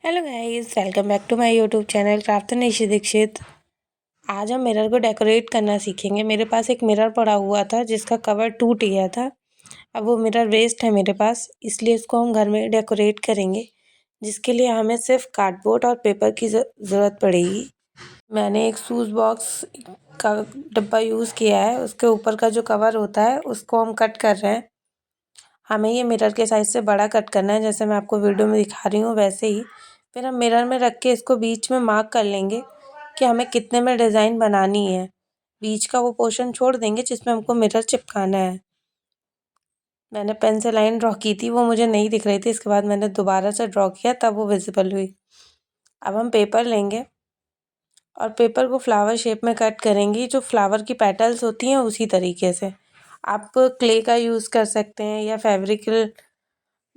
Hello guys, welcome back to my YouTube channel Craft Nishi Dikshit. आज हम mirror को decorate करना सीखेंगे। मेरे पास एक मिरर पड़ा हुआ था जिसका कवर टूट गया था। अब वो मिरर वेस्ट है मेरे पास, इसलिए इसको हम घर में डेकोरेट करेंगे, जिसके लिए हमें सिर्फ कार्डबोर्ड और पेपर की ज़रूरत पड़ेगी। मैंने एक शूज़ बॉक्स का डब्बा यूज़ किया है। उसके ऊपर का जो कवर होता है उसको हम कट कर रहे हैं। हमें ये मिरर के साइज़ से बड़ा कट करना है, जैसे मैं आपको वीडियो में दिखा रही हूँ वैसे ही। फिर हम मिरर में रख के इसको बीच में मार्क कर लेंगे कि हमें कितने में डिज़ाइन बनानी है। बीच का वो पोर्शन छोड़ देंगे जिसमें हमको मिरर चिपकाना है। मैंने पेन से लाइन ड्रॉ की थी, वो मुझे नहीं दिख रही थी। इसके बाद मैंने दोबारा से ड्रॉ किया, तब वो विजिबल हुई। अब हम पेपर लेंगे और पेपर को फ्लावर शेप में कट करेंगी। जो फ्लावर की पेटल्स होती हैं उसी तरीके से। आप क्ले का यूज़ कर सकते हैं या फेविक्रिल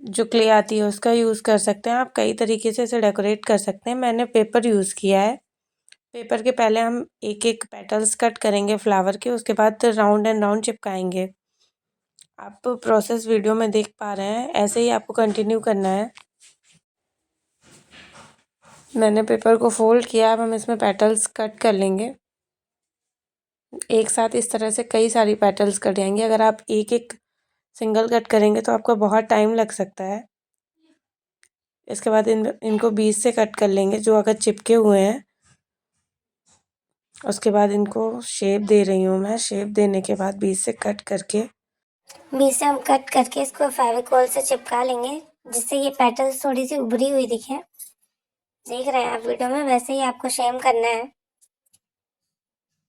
जो क्ले आती है उसका यूज़ कर सकते हैं। आप कई तरीके से इसे डेकोरेट कर सकते हैं। मैंने पेपर यूज़ किया है। पेपर के पहले हम एक एक पेटल्स कट करेंगे फ्लावर के, उसके बाद राउंड एंड राउंड चिपकाएंगे। आप प्रोसेस वीडियो में देख पा रहे हैं, ऐसे ही आपको कंटिन्यू करना है। मैंने पेपर को फोल्ड किया। अब हम इसमें पेटल्स कट कर लेंगे। एक साथ इस तरह से कई सारी पेटल्स कट जाएंगी। अगर आप एक एक सिंगल कट करेंगे तो आपको बहुत टाइम लग सकता है। इसके बाद इनको बीच से कट कर लेंगे जो अगर चिपके हुए हैं। उसके बाद इनको शेप दे रही हूँ मैं। शेप देने के बाद बीच से कट करके हम कट करके इसको फेविकोल से चिपका लेंगे, जिससे ये पेटल्स थोड़ी सी उभरी हुई दिखे। देख रहे हैं आप वीडियो में, वैसे ही आपको सेम करना है।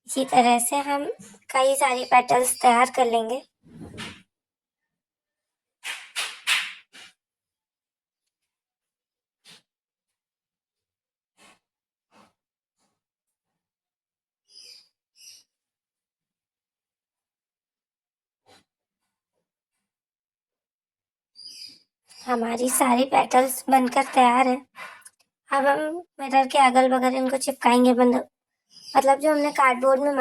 इसी तरह से हम कई सारी पेटल्स तैयार कर लेंगे। हमारी सारी पेटल्स बनकर तैयार है। अब हम मिरर के अगल बगल इनको चिपकाएंगे। मतलब जो हमने कार्डबोर्ड में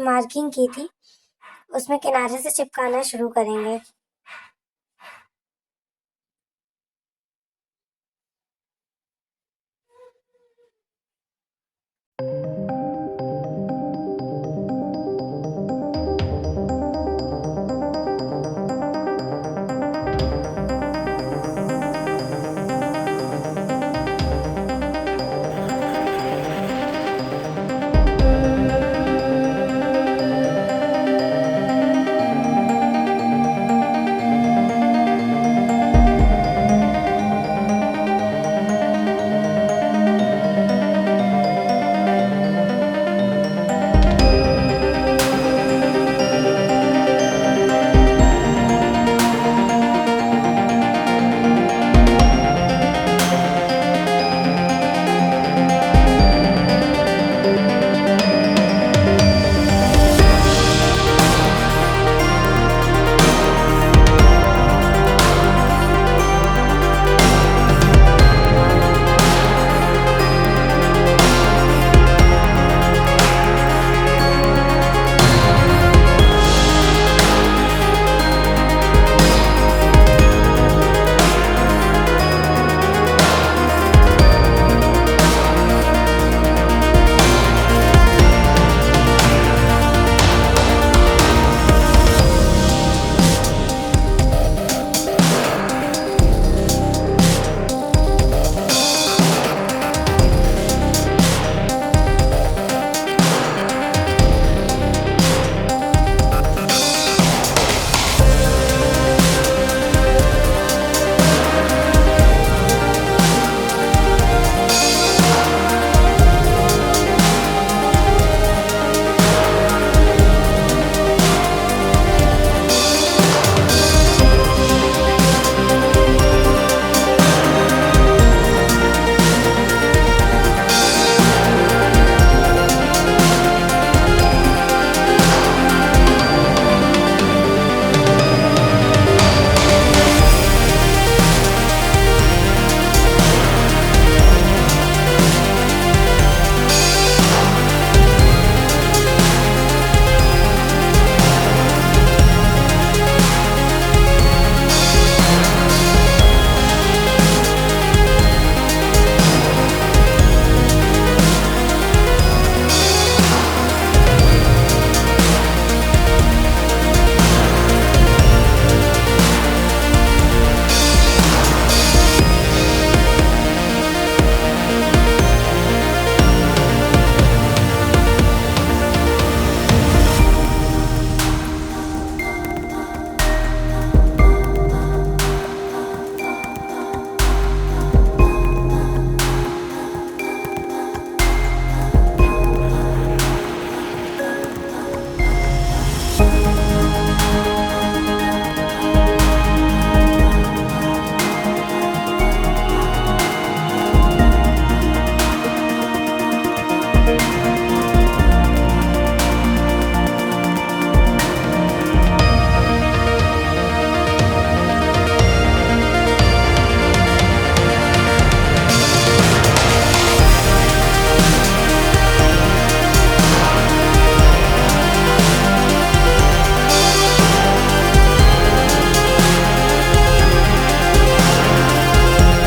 मार्किंग की थी, उसमें किनारे से चिपकाना शुरू करेंगे।